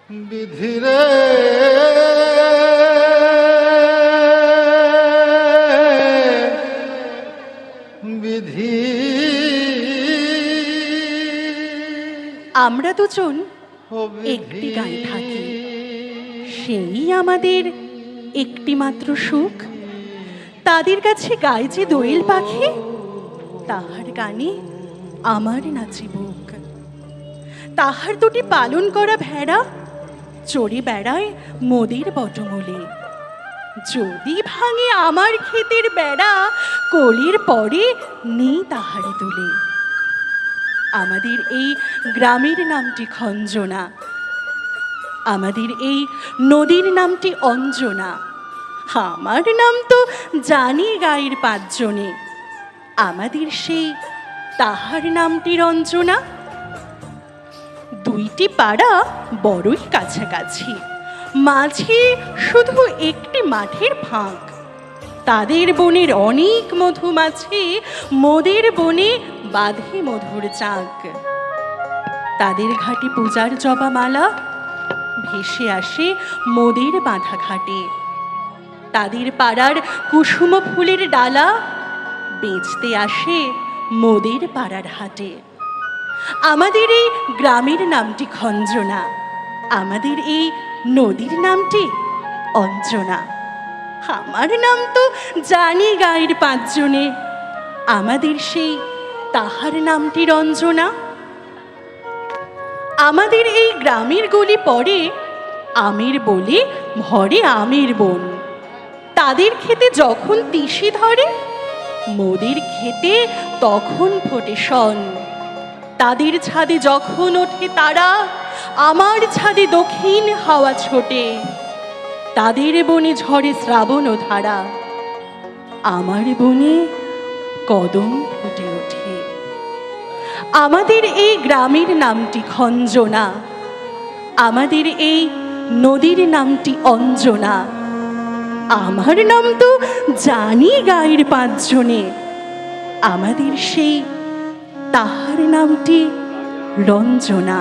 বিধিরে বিধি। আমরা দুজন একটি গায়ে থাকি, সেই আমাদের একটি মাত্র সুখ। তাদের কাছে গায়ে যে দোয়েল পাখি, তাহার গানে আমার নাচে বুক। তাহার দুটি পালন করা ভেড়া চড়ে বেড়ায় মোদের বটমূলে। যদি ভাঙে আমার ক্ষেতের বেড়া, কলির পরে নেই তাহারে তুলে। আমাদের এই গ্রামের নামটি খঞ্জনা, আমাদের এই নদীর নামটি অঞ্জনা। আমার নাম তো জানি গায়ের পাঁচজনে, আমাদের সেই তাহার নামটি রঞ্জনা। দুইটি পাড়া বড়ই কাছাকাছি, মাঝে শুধু একটি মাঠের ফাঁক। তাদের বনের অনেক মধুমাছি, মোদের বনে বাঁধে মধুর চাক। তাদের ঘাটে পূজার জবা মালা ভেসে আসে মোদের বাঁধা ঘাটে। তাদের পাড়ার কুসুম ফুলের ডালা বেচতে আসে মোদের পাড়ার হাটে। আমাদের এই গ্রামের নামটি খঞ্জনা, আমাদের এই নদীর নামটি অঞ্জনা। আমার নাম তো জানি গায়ের পাঁচজনে, আমাদের সেই তাহার নামটি রঞ্জনা। আমাদের এই গ্রামের গলি পড়ে আমের বলে ভরে আমের বন। তাদের খেতে যখন তিসি ধরে, মোদের খেতে তখন ফোটে শন। তাদের ছাদে যখন ওঠে তারা, আমার ছাদে দক্ষিণ হাওয়া ছোটে। তাদের বনে ঝরে শ্রাবণ ধারা, আমার বনে কদম ফুটে ওঠে। আমাদের এই গ্রামের নামটি খঞ্জনা, আমাদের এই নদীর নামটি অঞ্জনা। আমার নাম তো জানি গায়ের পাঁচজনে, আমাদের সেই তাহার নামটি রঞ্জনা।